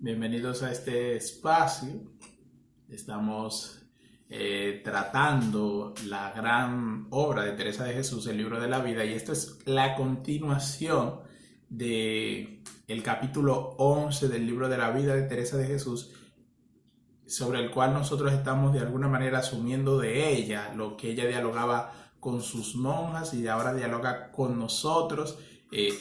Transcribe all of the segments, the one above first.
Bienvenidos a este espacio. Estamos tratando la gran obra de Teresa de Jesús, el libro de la vida, y esto es la continuación de el capítulo 11 del libro de la vida de Teresa de Jesús, sobre el cual nosotros estamos de alguna manera asumiendo de ella lo que ella dialogaba con sus monjas y ahora dialoga con nosotros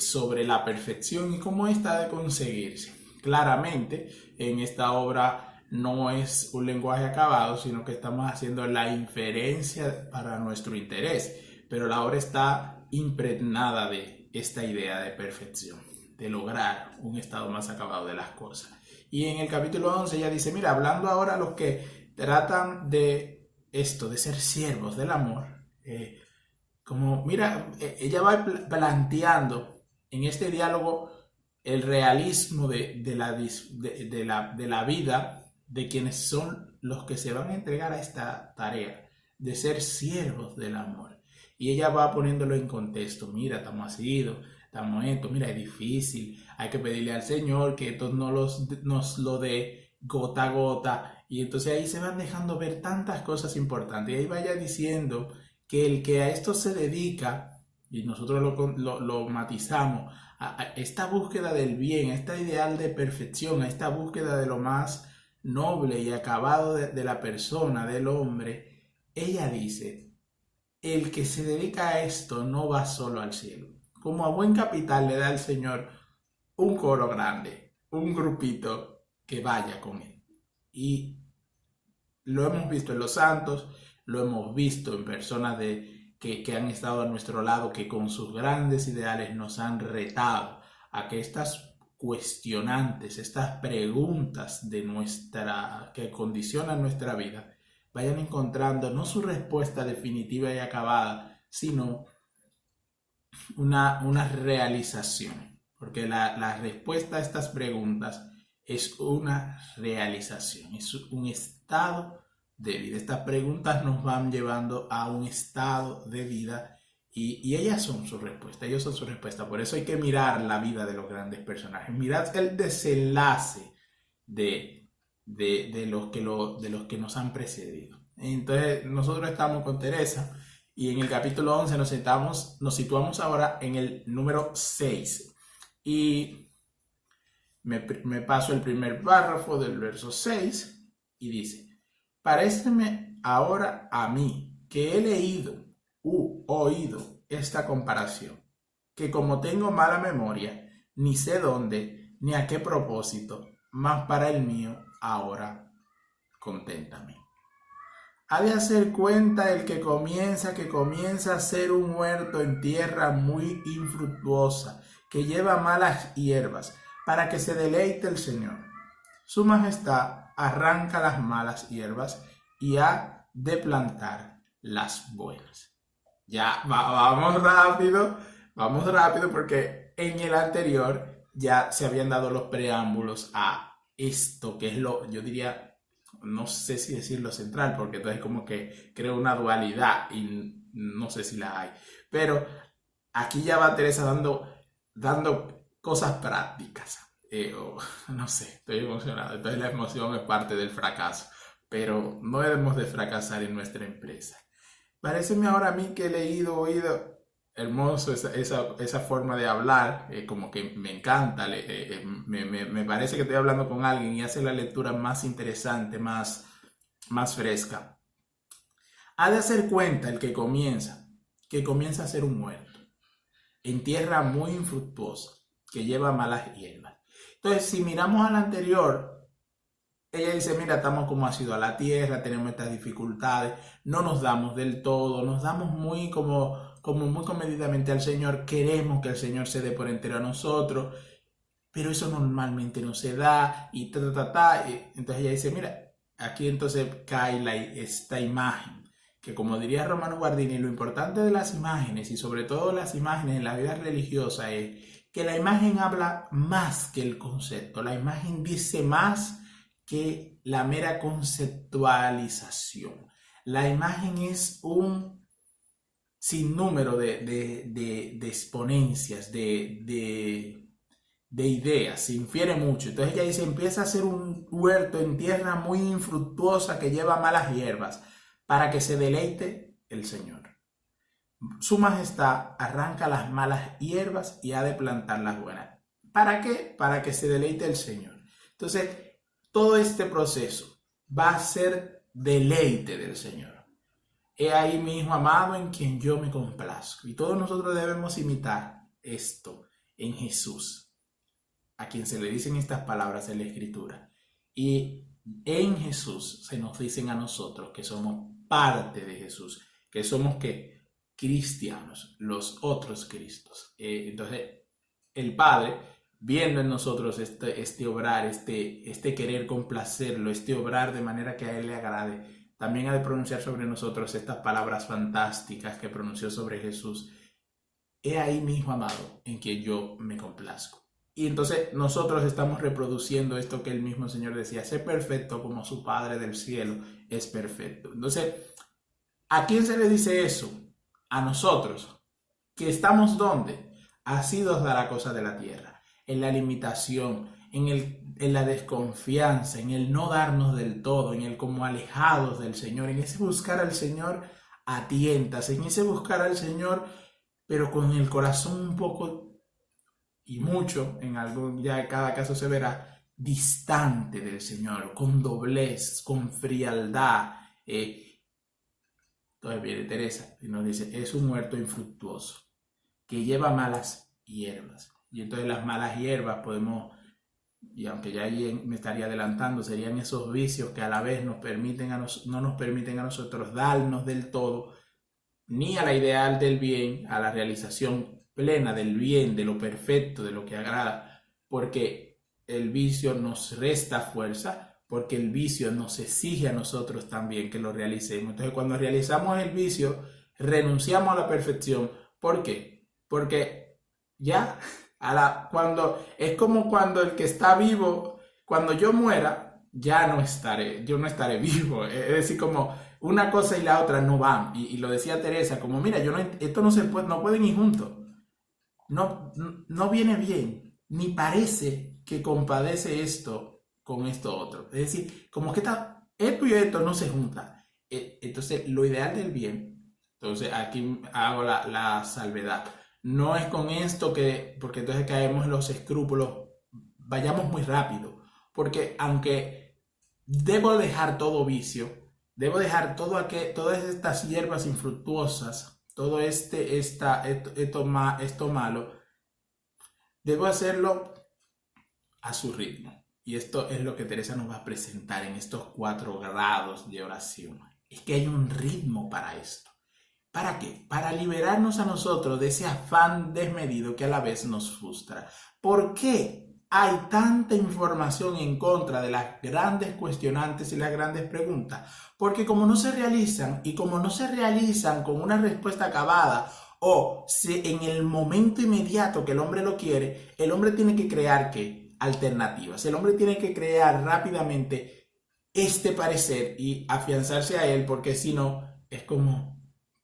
sobre la perfección y cómo está de conseguirse. Claramente, en esta obra no es un lenguaje acabado, sino que estamos haciendo la inferencia para nuestro interés, pero la obra está impregnada de esta idea de perfección, de lograr un estado más acabado de las cosas. Y en el capítulo 11 ella dice, mira, hablando ahora a los que tratan de esto, de ser siervos del amor, como, mira, ella va planteando en este diálogo el realismo de la vida de quienes son los que se van a entregar a esta tarea de ser siervos del amor. Y ella va poniéndolo en contexto, mira, estamos así, estamos esto, mira, es difícil, hay que pedirle al Señor que esto nos lo dé gota a gota. Y entonces ahí se van dejando ver tantas cosas importantes. Y ahí vaya diciendo que el que a esto se dedica, y nosotros lo matizamos, a esta búsqueda del bien, a este ideal de perfección, a esta búsqueda de lo más noble y acabado de la persona, del hombre, ella dice, el que se dedica a esto no va solo al cielo. Como a buen capital le da el Señor un coro grande, un grupito que vaya con él. Y lo hemos visto en los santos, lo hemos visto en personas que han estado a nuestro lado, que con sus grandes ideales nos han retado a que estas cuestionantes, estas preguntas que condicionan nuestra vida, vayan encontrando no su respuesta definitiva y acabada, sino una realización. Porque la respuesta a estas preguntas es una realización, es un estado de vida. Estas preguntas nos van llevando a un estado de vida y ellas son su respuesta, ellos son su respuesta. Por eso hay que mirar la vida de los grandes personajes, mirad el desenlace de los que nos han precedido. Entonces nosotros estamos con Teresa y en el capítulo 11 nos situamos ahora en el número 6 y me paso el primer párrafo del verso 6 y dice, paréceme ahora a mí que he leído u oído esta comparación, que como tengo mala memoria, ni sé dónde, ni a qué propósito, mas para el mío ahora conténtame. Ha de hacer cuenta el que comienza a ser un huerto en tierra muy infructuosa, que lleva malas hierbas, para que se deleite el Señor. Su Majestad arranca las malas hierbas y ha de plantar las buenas. Ya, vamos rápido porque en el anterior ya se habían dado los preámbulos a esto, que es yo diría, no sé si decirlo central, porque entonces como que creo una dualidad y no sé si la hay. Pero aquí ya va Teresa dando cosas prácticas. No sé, estoy emocionado. Entonces la emoción es parte del fracaso. Pero no debemos de fracasar en nuestra empresa. Paréceme ahora a mí que he leído, oído, hermoso esa forma de hablar, como que me encanta, me parece que estoy hablando con alguien y hace la lectura más interesante, más fresca. Ha de hacer cuenta el que comienza a ser un muerto, en tierra muy infructuosa, que lleva malas hierbas. Entonces, si miramos al anterior, ella dice, mira, estamos como ácido a la tierra, tenemos estas dificultades, no nos damos del todo, nos damos muy muy comedidamente al Señor, queremos que el Señor se dé por entero a nosotros, pero eso normalmente no se da, y entonces ella dice, mira, aquí entonces cae esta imagen, que como diría Romano Guardini, lo importante de las imágenes, y sobre todo las imágenes en la vida religiosa, es que la imagen habla más que el concepto, la imagen dice más que la mera conceptualización. La imagen es un sinnúmero de exponencias, de de ideas, se infiere mucho. Entonces ella dice, empieza a hacer un huerto en tierra muy infructuosa que lleva malas hierbas, para que se deleite el Señor. Su majestad arranca las malas hierbas y ha de plantar las buenas. ¿Para qué? Para que se deleite el Señor. Entonces, todo este proceso va a ser deleite del Señor. He ahí mi Hijo amado en quien yo me complazco. Y todos nosotros debemos imitar esto en Jesús, a quien se le dicen estas palabras en la Escritura. Y en Jesús se nos dicen a nosotros que somos parte de Jesús, que somos que cristianos, los otros Cristos. Entonces, el Padre, viendo en nosotros este obrar, este querer complacerlo, este obrar de manera que a Él le agrade, también ha de pronunciar sobre nosotros estas palabras fantásticas que pronunció sobre Jesús. He ahí mi Hijo amado en quien yo me complazco. Y entonces nosotros estamos reproduciendo esto que el mismo Señor decía, sé perfecto como su Padre del cielo es perfecto. Entonces, ¿a quién se le dice eso? A nosotros, que estamos ¿dónde? Asidos a la cosa de la tierra, en la limitación, en la desconfianza, en el no darnos del todo, en el como alejados del Señor, en ese buscar al Señor a tientas, en ese buscar al Señor, pero con el corazón un poco y mucho, en algún, ya cada caso se verá, distante del Señor, con doblez, con frialdad. Entonces viene Teresa y nos dice, es un huerto infructuoso que lleva malas hierbas. Y entonces las malas hierbas podemos, y aunque ya me estaría adelantando, serían esos vicios que a la vez no nos permiten a nosotros darnos del todo, ni a la ideal del bien, a la realización plena del bien, de lo perfecto, de lo que agrada, porque el vicio nos resta fuerza, porque el vicio nos exige a nosotros también que lo realicemos. Entonces, cuando realizamos el vicio, renunciamos a la perfección. ¿Por qué? Porque ya, cuando es como cuando el que está vivo, cuando yo muera, yo no estaré vivo. Es decir, como una cosa y la otra no van. Y lo decía Teresa, como mira, esto no se puede, no pueden ir juntos. No viene bien, ni parece que compadece esto con esto otro. Es decir, como que esto y esto no se juntan. Entonces, lo ideal del bien, entonces aquí hago la salvedad. No es con esto porque entonces caemos en los escrúpulos, vayamos muy rápido. Porque aunque debo dejar todo vicio, debo dejar todas estas hierbas infructuosas, todo esto malo, debo hacerlo a su ritmo. Y esto es lo que Teresa nos va a presentar en estos 4 grados de oración. Es que hay un ritmo para esto. ¿Para qué? Para liberarnos a nosotros de ese afán desmedido que a la vez nos frustra. ¿Por qué hay tanta información en contra de las grandes cuestionantes y las grandes preguntas? Porque como no se realizan y como no se realizan con una respuesta acabada o en el momento inmediato que el hombre lo quiere, el hombre tiene que crear ¿qué? Alternativas. El hombre tiene que crear rápidamente este parecer y afianzarse a él, porque si no es como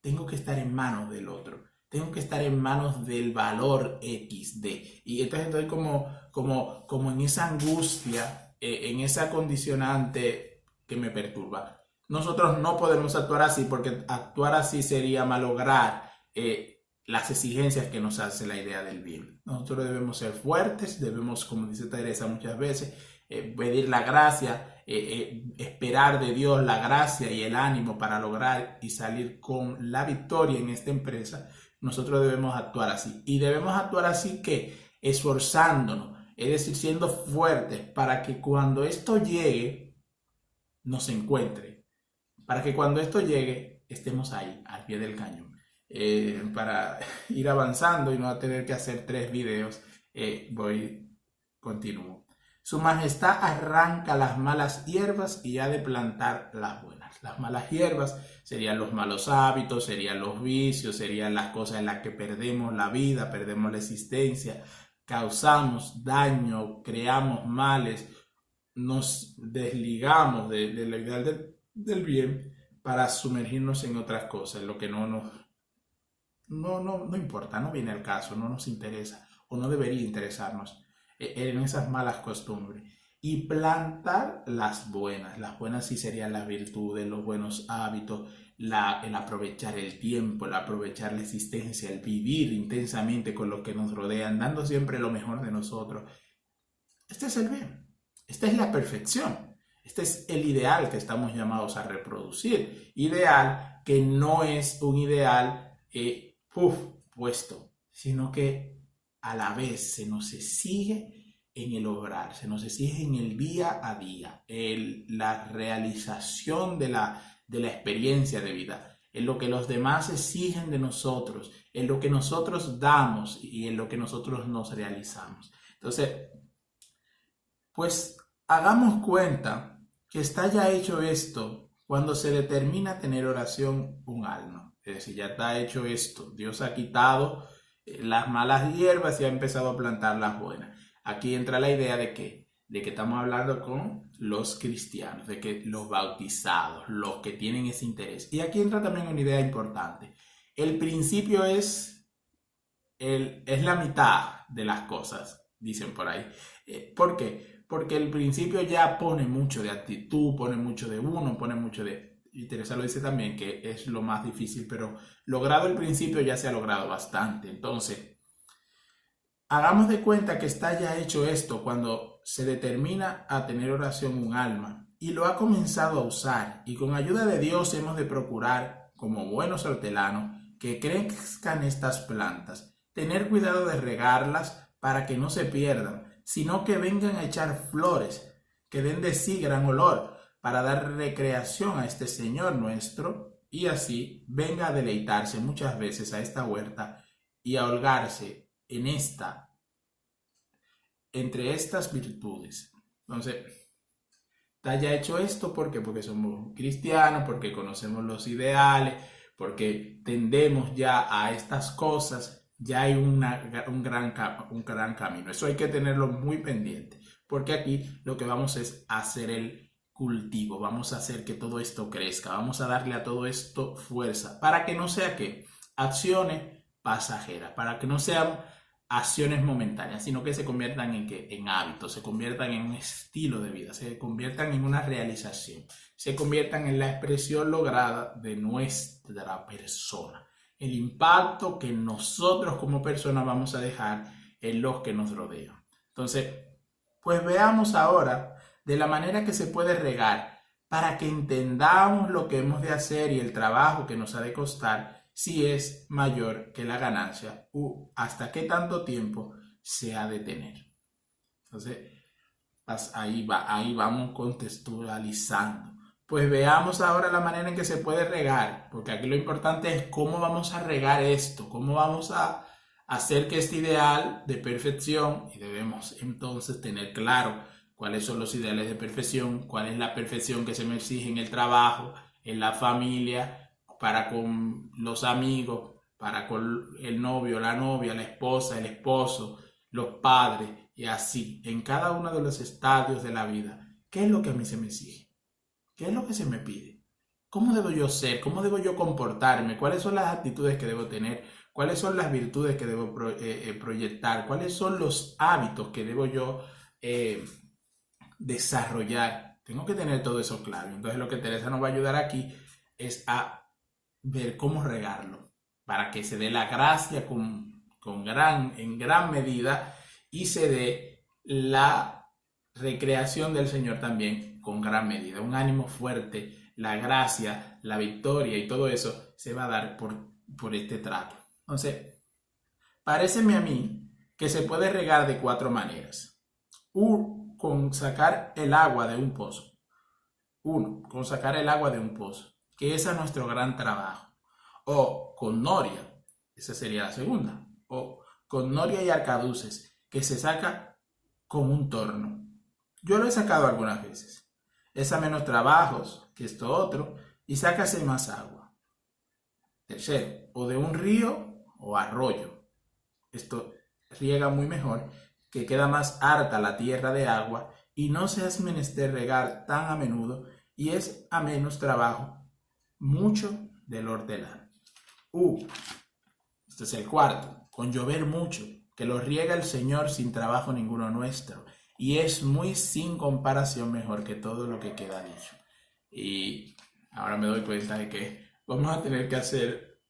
tengo que estar en manos del otro, tengo que estar en manos del valor XD. Y entonces estoy como en esa angustia, en esa condicionante que me perturba. Nosotros no podemos actuar así, porque actuar así sería malograr las exigencias que nos hace la idea del bien. Nosotros debemos ser fuertes, debemos, como dice Teresa muchas veces, pedir la gracia, esperar de Dios la gracia y el ánimo para lograr y salir con la victoria en esta empresa. Nosotros debemos actuar así. Y debemos actuar así que esforzándonos, es decir, siendo fuertes para que cuando esto llegue, nos encuentre. Para que cuando esto llegue, estemos ahí, al pie del cañón. Para ir avanzando y no tener que hacer 3 videos, continúo. Su majestad arranca las malas hierbas y ha de plantar las buenas. Las malas hierbas serían los malos hábitos, serían los vicios, serían las cosas en las que perdemos la vida, perdemos la existencia, causamos daño, creamos males, nos desligamos de la idea del bien para sumergirnos en otras cosas, lo que no importa, no viene al caso, no nos interesa o no debería interesarnos. en esas malas costumbres y plantar las buenas. Las buenas sí serían las virtudes, los buenos hábitos, el aprovechar el tiempo, el aprovechar la existencia, el vivir intensamente con los que nos rodean, dando siempre lo mejor de nosotros. Este es el bien, esta es la perfección, este es el ideal que estamos llamados a reproducir. Ideal que no es un ideal puesto, sino que a la vez se nos exige en el obrar, se nos exige en el día a día, la realización de la experiencia de vida, en lo que los demás exigen de nosotros, en lo que nosotros damos y en lo que nosotros nos realizamos. Entonces, pues hagamos cuenta que está ya hecho esto cuando se determina tener oración un alma. Es decir, ya está hecho esto. Dios ha quitado las malas hierbas y ha empezado a plantar las buenas. Aquí entra la idea de que estamos hablando con los cristianos, de que los bautizados, los que tienen ese interés. Y aquí entra también una idea importante. El principio es la mitad de las cosas, dicen por ahí. ¿Por qué? Porque el principio ya pone mucho de actitud, pone mucho de uno, pone mucho de... Y Teresa lo dice también, que es lo más difícil, pero logrado el principio ya se ha logrado bastante. Entonces, hagamos de cuenta que está ya hecho esto cuando se determina a tener oración un alma y lo ha comenzado a usar, y con ayuda de Dios hemos de procurar, como buenos hortelanos, que crezcan estas plantas, tener cuidado de regarlas para que no se pierdan, sino que vengan a echar flores, que den de sí gran olor, para dar recreación a este Señor nuestro, y así venga a deleitarse muchas veces a esta huerta y a holgarse entre estas virtudes. Entonces, está ya hecho esto, ¿por qué? Porque somos cristianos, porque conocemos los ideales, porque tendemos ya a estas cosas. Ya hay un gran camino. Eso hay que tenerlo muy pendiente, porque aquí lo que vamos es hacer el cultivo, vamos a hacer que todo esto crezca, vamos a darle a todo esto fuerza, para que no sea que acciones pasajeras, para que no sean acciones momentáneas, sino que se conviertan en hábitos, se conviertan en un estilo de vida, se conviertan en una realización, se conviertan en la expresión lograda de nuestra persona. El impacto que nosotros como personas vamos a dejar en los que nos rodean. Entonces, pues veamos ahora de la manera que se puede regar para que entendamos lo que hemos de hacer y el trabajo que nos ha de costar, si es mayor que la ganancia o hasta qué tanto tiempo se ha de tener. Entonces, ahí vamos contextualizando. Pues veamos ahora la manera en que se puede regar, porque aquí lo importante es cómo vamos a regar esto, cómo vamos a hacer que este ideal de perfección, y debemos entonces tener claro cuáles son los ideales de perfección, cuál es la perfección que se me exige en el trabajo, en la familia, para con los amigos, para con el novio, la novia, la esposa, el esposo, los padres, y así, en cada uno de los estadios de la vida. ¿Qué es lo que a mí se me exige? ¿Qué es lo que se me pide? ¿Cómo debo yo ser? ¿Cómo debo yo comportarme? ¿Cuáles son las actitudes que debo tener? ¿Cuáles son las virtudes que debo proyectar? ¿Cuáles son los hábitos que debo yo desarrollar? Tengo que tener todo eso claro. Entonces lo que Teresa nos va a ayudar aquí es a ver cómo regarlo para que se dé la gracia en gran medida y se dé la recreación del Señor también con gran medida. Un ánimo fuerte, la gracia, la victoria y todo eso se va a dar por este trato. Entonces, paréceme a mí que se puede regar de 4 maneras. Con sacar el agua de un pozo. Con sacar el agua de un pozo, que ese es nuestro gran trabajo. O con noria, esa sería la segunda. O con noria y arcaduces, que se saca con un torno. Yo lo he sacado algunas veces. Es a menos trabajos que esto otro y sácase más agua. Tercero, o de un río o arroyo. Esto riega muy mejor, que queda más harta la tierra de agua y no se hace menester regar tan a menudo y es a menos trabajo mucho del hortelano. Este es el cuarto, con llover mucho, que los riega el Señor sin trabajo ninguno nuestro, y es muy sin comparación mejor que todo lo que queda dicho. Y ahora me doy cuenta de que vamos a tener que hacer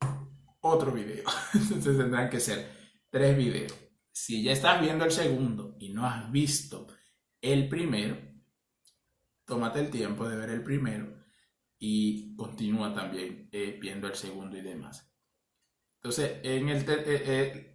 otro video. Entonces tendrán que ser 3 videos. Si ya estás viendo el segundo y no has visto el primero, tómate el tiempo de ver el primero y continúa también viendo el segundo y demás. Entonces,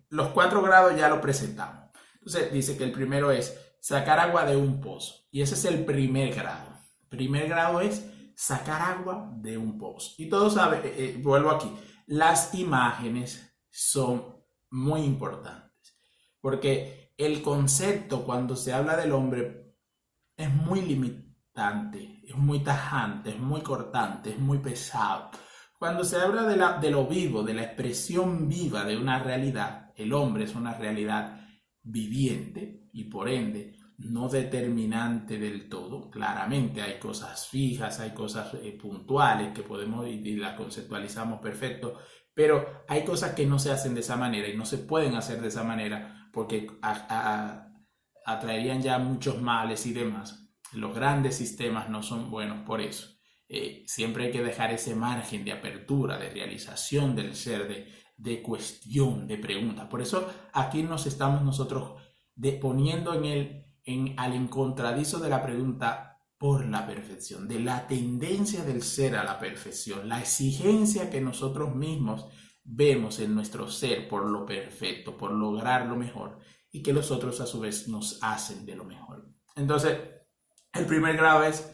los 4 grados ya lo presentamos. Entonces, dice que el primero es sacar agua de un pozo. Y ese es el primer grado. El primer grado es sacar agua de un pozo. Y todos saben, vuelvo aquí, las imágenes son muy importantes. Porque el concepto cuando se habla del hombre es muy limitante, es muy tajante, es muy cortante, es muy pesado. Cuando se habla de lo vivo, de la expresión viva de una realidad, el hombre es una realidad viviente y por ende no determinante del todo. Claramente hay cosas fijas, hay cosas puntuales que podemos y las conceptualizamos perfecto, pero hay cosas que no se hacen de esa manera y no se pueden hacer de esa manera porque atraerían ya muchos males y demás. Los grandes sistemas no son buenos por eso. Siempre hay que dejar ese margen de apertura, de realización del ser, de cuestión, de pregunta. Por eso aquí nos estamos nosotros poniendo al encontradizo de la pregunta por la perfección, de la tendencia del ser a la perfección, la exigencia que nosotros mismos vemos en nuestro ser por lo perfecto, por lograr lo mejor y que los otros a su vez nos hacen de lo mejor. Entonces, el primer grado es,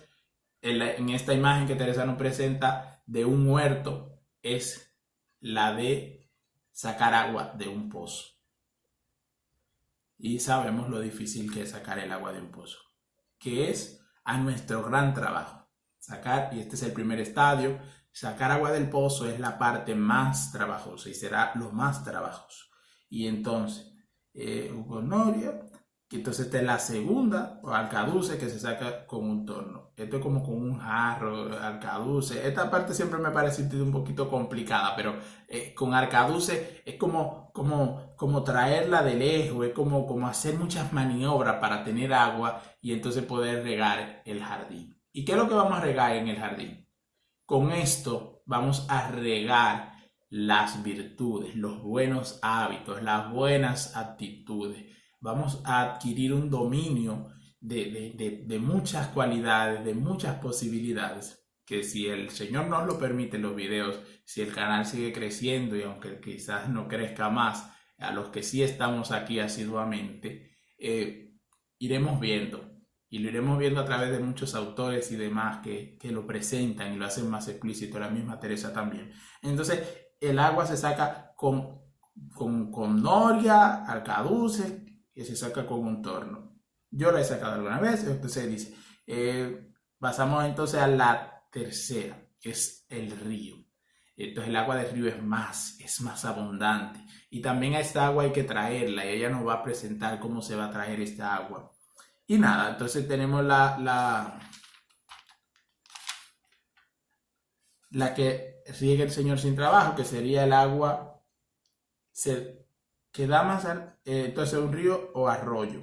en esta imagen que Teresa nos presenta de un huerto, es la de sacar agua de un pozo. Y sabemos lo difícil que es sacar el agua de un pozo, que es a nuestro gran trabajo. Y este es el primer estadio, sacar agua del pozo es la parte más trabajosa y será lo más trabajoso. Y entonces, Hugo Noria, que entonces esta es la segunda, o arcaduce, que se saca con un torno. Esto es como con un jarro, arcaduce. Esta parte siempre me parece un poquito complicada, pero con arcaduce es como traerla de lejos, es como hacer muchas maniobras para tener agua y entonces poder regar el jardín. ¿Y qué es lo que vamos a regar en el jardín? Con esto vamos a regar las virtudes, los buenos hábitos, las buenas actitudes. Vamos a adquirir un dominio de muchas cualidades, de muchas posibilidades, que si el Señor nos lo permite en los videos, si el canal sigue creciendo y aunque quizás no crezca más, a los que sí estamos aquí asiduamente, iremos viendo. Y lo iremos viendo a través de muchos autores y demás que lo presentan y lo hacen más explícito, la misma Teresa también. Entonces, el agua se saca con noria, arcaduce, que se saca con un torno. Yo la he sacado alguna vez, entonces dice, pasamos entonces a la tercera, que es el río. Entonces el agua del río es más abundante. Y también a esta agua hay que traerla y ella nos va a presentar cómo se va a traer esta agua. Y nada, entonces tenemos la que riega el Señor sin trabajo, que sería el agua que da más, entonces un río o arroyo.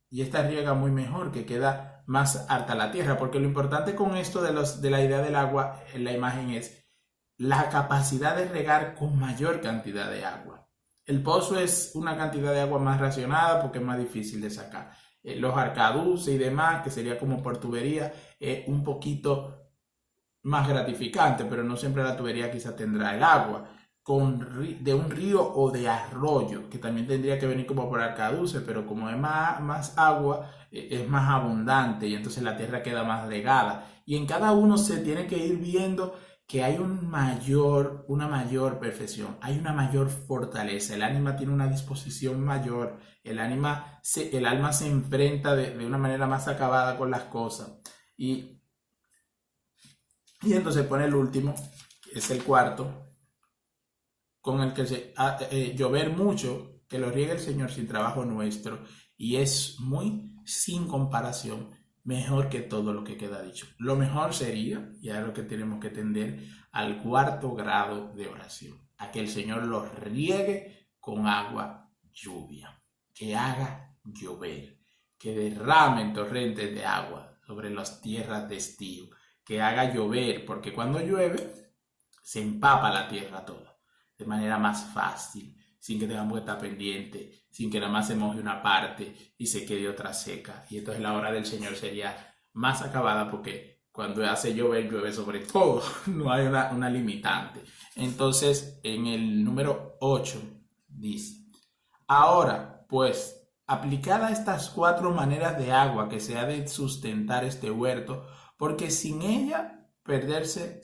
Y esta riega muy mejor, que queda más alta la tierra, porque lo importante con esto de la idea del agua en la imagen es la capacidad de regar con mayor cantidad de agua. El pozo es una cantidad de agua más racionada porque es más difícil de sacar. Los arcaduces y demás, que sería como por tubería, un poquito más gratificante, pero no siempre la tubería quizá tendrá el agua. De un río o de arroyo, que también tendría que venir como por arcaduce, pero como es más agua, es más abundante y entonces la tierra queda más regada. Y en cada uno se tiene que ir viendo que hay una mayor perfección, hay una mayor fortaleza, el alma tiene una disposición mayor, el alma se enfrenta de una manera más acabada con las cosas. Y entonces pone el último, que es el cuarto, con el que llover mucho, que lo riegue el Señor sin trabajo nuestro, y es muy sin comparación mejor que todo lo que queda dicho. Lo mejor sería, ya es lo que tenemos que tender, al 4º grado de oración, a que el Señor los riegue con agua lluvia. que haga llover, que derrame torrentes de agua sobre las tierras de estío, que haga llover, porque cuando llueve se empapa la tierra toda, de manera más fácil, sin que tengamos que estar pendiente, sin que nada más se moje una parte y se quede otra seca. Y entonces la obra del Señor sería más acabada porque cuando hace llover, llueve sobre todo, no hay una limitante. Entonces, en el número 8 dice: ahora, pues, aplicada estas 4 maneras de agua que se ha de sustentar este huerto, porque sin ella perderse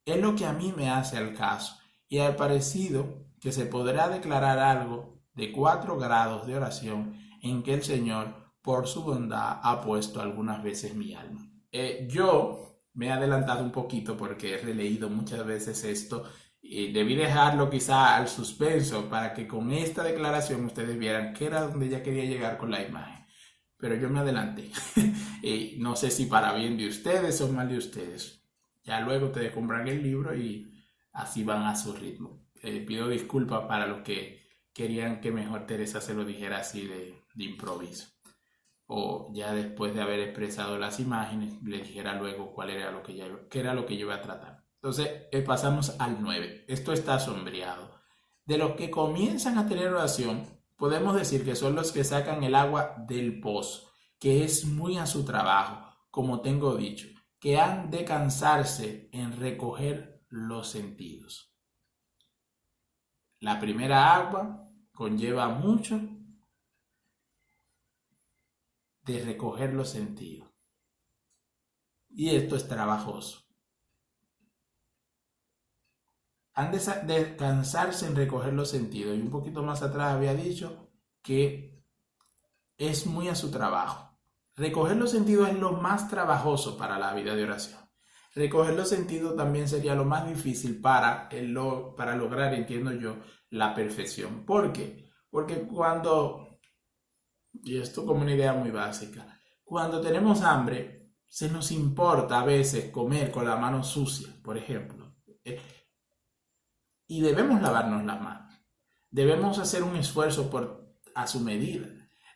es lo que a mí me hace al caso, y al parecido que se podrá declarar algo de 4 grados de oración en que el Señor, por su bondad, ha puesto algunas veces mi alma. Yo me he adelantado un poquito porque he releído muchas veces esto y debí dejarlo quizá al suspenso para que con esta declaración ustedes vieran que era donde ya quería llegar con la imagen. Pero yo me adelanté. No sé si para bien de ustedes o mal de ustedes. Ya luego ustedes compran el libro y así van a su ritmo. Pido disculpas para los que querían que mejor Teresa se lo dijera así de improviso. O ya después de haber expresado las imágenes, le dijera luego qué era lo que yo iba a tratar. Entonces, pasamos al 9. Esto está sombreado. De los que comienzan a tener oración, podemos decir que son los que sacan el agua del pozo, que es muy a su trabajo, como tengo dicho, que han de cansarse en recoger los sentidos. La primera agua conlleva mucho de recoger los sentidos. Y esto es trabajoso. Han de cansarse en recoger los sentidos. Y un poquito más atrás había dicho que es muy a su trabajo. Recoger los sentidos es lo más trabajoso para la vida de oración. Recoger los sentidos también sería lo más difícil para lograr, entiendo yo, la perfección. ¿Por qué? Porque y esto como una idea muy básica, cuando tenemos hambre, se nos importa a veces comer con la mano sucia, por ejemplo. Y debemos lavarnos las manos. Debemos hacer un esfuerzo a su medida.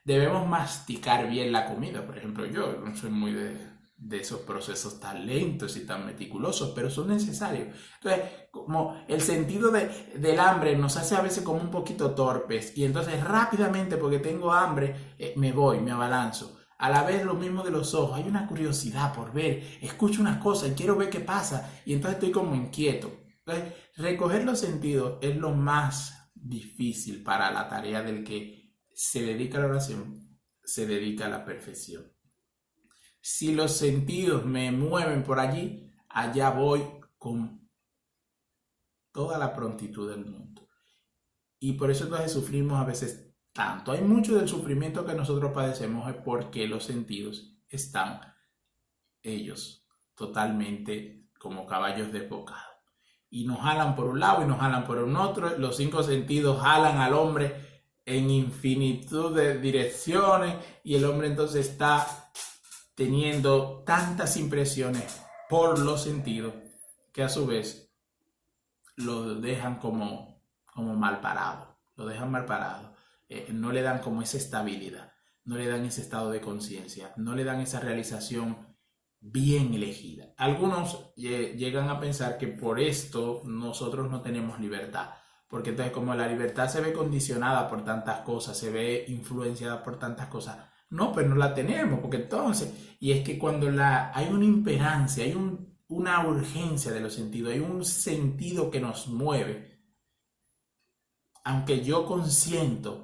Debemos masticar bien la comida. Por ejemplo, yo no soy muy de esos procesos tan lentos y tan meticulosos, pero son necesarios. Entonces, como el sentido del hambre nos hace a veces como un poquito torpes, y entonces rápidamente, porque tengo hambre, me abalanzo. A la vez lo mismo de los ojos, hay una curiosidad por ver, escucho unas cosas y quiero ver qué pasa, y entonces estoy como inquieto. Entonces, recoger los sentidos es lo más difícil para la tarea del que se dedica a la oración, se dedica a la perfección. Si los sentidos me mueven por allí, allá voy con toda la prontitud del mundo. Y por eso entonces sufrimos a veces tanto. Hay mucho del sufrimiento que nosotros padecemos es porque los sentidos están ellos totalmente como caballos desbocados. Y nos jalan por un lado y nos jalan por un otro. Los 5 sentidos jalan al hombre en infinitud de direcciones y el hombre entonces está teniendo tantas impresiones por los sentidos que a su vez lo dejan como mal parado. Lo dejan mal parado. No le dan como esa estabilidad, no le dan ese estado de conciencia, no le dan esa realización bien elegida. Algunos llegan a pensar que por esto nosotros no tenemos libertad, porque entonces como la libertad se ve condicionada por tantas cosas, se ve influenciada por tantas cosas, no, pero no la tenemos, porque entonces, y es que cuando hay una imperancia, hay una urgencia de los sentidos, hay un sentido que nos mueve, aunque yo consiento,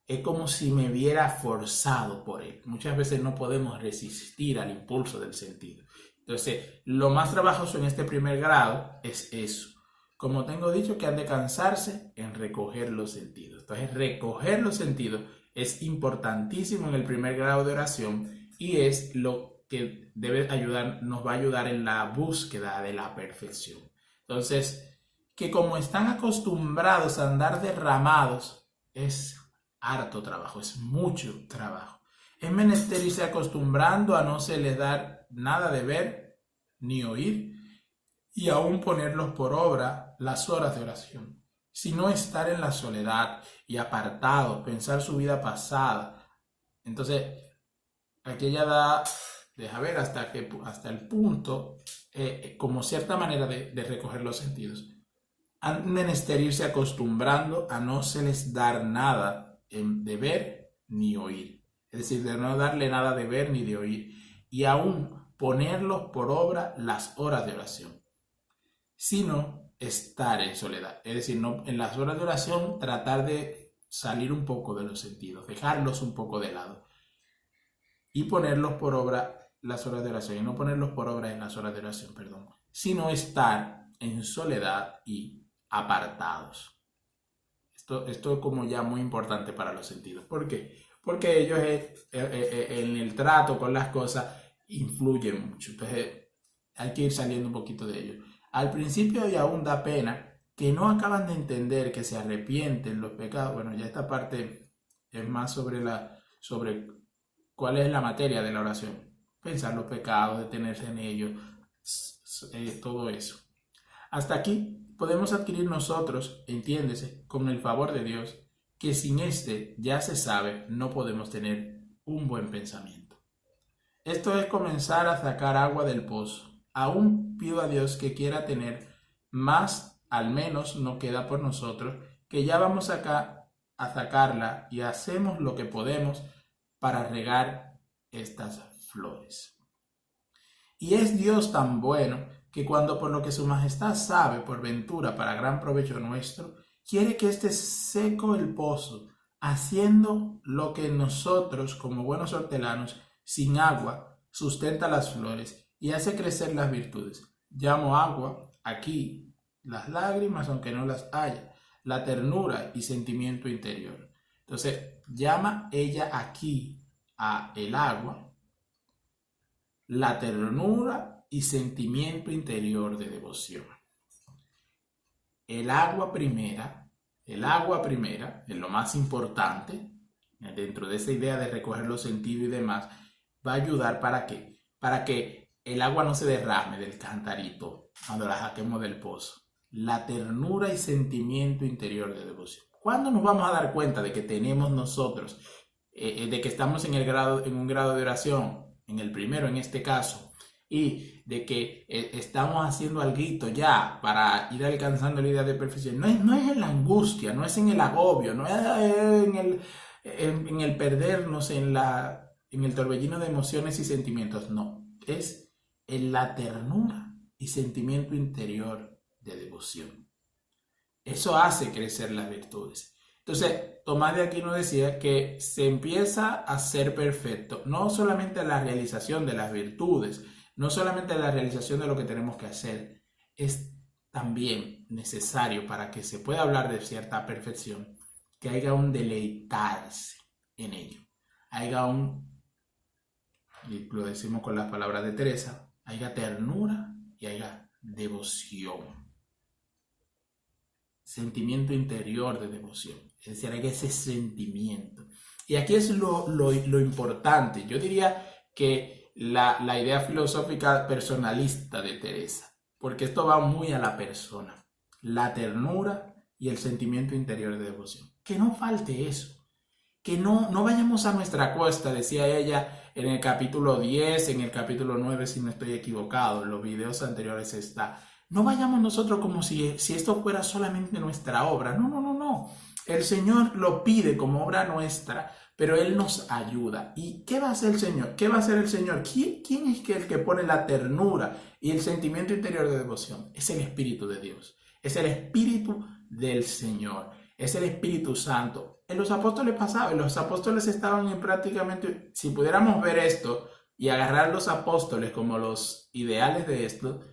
es como si me viera forzado por él. Muchas veces no podemos resistir al impulso del sentido. Entonces, lo más trabajoso en este primer grado es eso. Como tengo dicho, que han de cansarse en recoger los sentidos. Entonces, recoger los sentidos es importantísimo en el primer grado de oración y es lo que nos va a ayudar en la búsqueda de la perfección. Entonces, que como están acostumbrados a andar derramados, es harto trabajo, es mucho trabajo. Es menester irse acostumbrando a no se les dar nada de ver ni oír y aún ponerlos por obra las horas de oración. sino estar en la soledad y apartado, pensar su vida pasada. Entonces, aquí ella deja ver hasta el punto, como cierta manera de recoger los sentidos. Han menester irse acostumbrando a no se les dar nada de ver ni oír. Es decir, de no darle nada de ver ni de oír. Y aún ponerlos por obra las horas de oración. Sino estar en soledad. Es decir, no, en las horas de oración tratar de salir un poco de los sentidos, dejarlos un poco de lado. Y ponerlos por obra las horas de oración. Y no ponerlos por obra en las horas de oración, perdón. Sino estar en soledad y apartados. Esto es como ya muy importante para los sentidos. ¿Por qué? Porque ellos en el trato con las cosas influyen mucho. Entonces hay que ir saliendo un poquito de ellos. Al principio y aún da pena que no acaban de entender que se arrepienten los pecados. Bueno, ya esta parte es más sobre cuál es la materia de la oración. Pensar los pecados, detenerse en ellos, todo eso. Hasta aquí podemos adquirir nosotros, entiéndese, con el favor de Dios, que sin este, ya se sabe, no podemos tener un buen pensamiento. Esto es comenzar a sacar agua del pozo. Aún pido a Dios que quiera tener más, al menos no queda por nosotros, que ya vamos acá a sacarla y hacemos lo que podemos para regar estas flores. Y es Dios tan bueno que cuando por lo que su majestad sabe, por ventura, para gran provecho nuestro, quiere que esté seco el pozo, haciendo lo que nosotros, como buenos hortelanos, sin agua, sustenta las flores y hace crecer las virtudes. Llamo agua, aquí, las lágrimas, aunque no las haya, la ternura y sentimiento interior. Entonces, llama ella aquí a el agua, la ternura y sentimiento interior de devoción. El agua primera es lo más importante, dentro de esa idea de recoger los sentidos y demás, va a ayudar ¿para qué? Para que el agua no se derrame del cantarito cuando la saquemos del pozo. La ternura y sentimiento interior de devoción. ¿Cuándo nos vamos a dar cuenta de que tenemos nosotros, de que estamos en un grado de oración, en el primero en este caso, y de que estamos haciendo algo ya para ir alcanzando la idea de perfección? No es en la angustia, no es en el agobio, no es en el perdernos en el torbellino de emociones y sentimientos, no, es en la ternura y sentimiento interior de devoción. Eso hace crecer las virtudes. Entonces, Tomás de Aquino decía que se empieza a ser perfecto, no solamente a la realización de las virtudes, no solamente a la realización de lo que tenemos que hacer, es también necesario para que se pueda hablar de cierta perfección, que haya un deleitarse en ello, haya y lo decimos con las palabras de Teresa, haya ternura y haya devoción. Sentimiento interior de devoción. Es decir, hay ese sentimiento. Y aquí es lo importante. Yo diría que la idea filosófica personalista de Teresa, porque esto va muy a la persona. La ternura y el sentimiento interior de devoción. Que no falte eso. Que no vayamos a nuestra costa, decía ella en el capítulo 10, en el capítulo 9, si no estoy equivocado, en los videos anteriores está. No vayamos nosotros como si esto fuera solamente nuestra obra. No. El Señor lo pide como obra nuestra, pero Él nos ayuda. ¿Y qué va a hacer el Señor? ¿Qué va a hacer el Señor? ¿Quién es el que pone la ternura y el sentimiento interior de devoción? Es el Espíritu de Dios. Es el Espíritu del Señor. Es el Espíritu Santo. En los apóstoles pasaba, los apóstoles estaban en prácticamente, si pudiéramos ver esto y agarrar los apóstoles como los ideales de esto,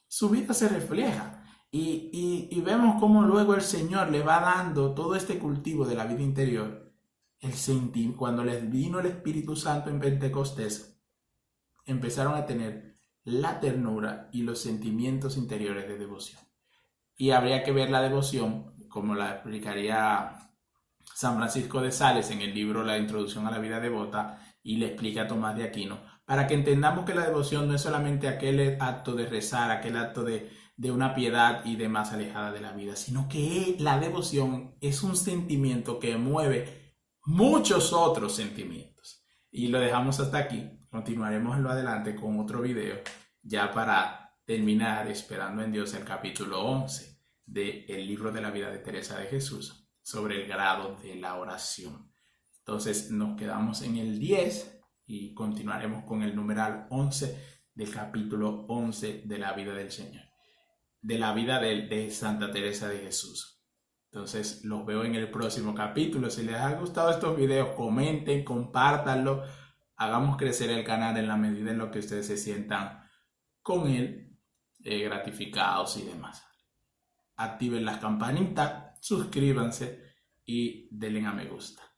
su vida se refleja y vemos cómo luego el Señor le va dando todo este cultivo de la vida interior. Cuando les vino el Espíritu Santo en Pentecostés, empezaron a tener la ternura y los sentimientos interiores de devoción. Y habría que ver la devoción, como la explicaría San Francisco de Sales en el libro La Introducción a la Vida Devota, y le explica a Tomás de Aquino, para que entendamos que la devoción no es solamente aquel acto de rezar, aquel acto de de una piedad y demás alejada de la vida, sino que la devoción es un sentimiento que mueve muchos otros sentimientos. Y lo dejamos hasta aquí. Continuaremos en lo adelante con otro video, ya para terminar esperando en Dios el capítulo 11 del libro de la vida de Teresa de Jesús sobre el grado de la oración. Entonces nos quedamos en el 10 y continuaremos con el numeral 11 del capítulo 11 de la vida del Señor, de la vida de Santa Teresa de Jesús. Entonces los veo en el próximo capítulo. Si les ha gustado estos videos, comenten, compártanlo, hagamos crecer el canal en la medida en lo que ustedes se sientan con él gratificados y demás. Activen las campanitas, suscríbanse y denle a me gusta.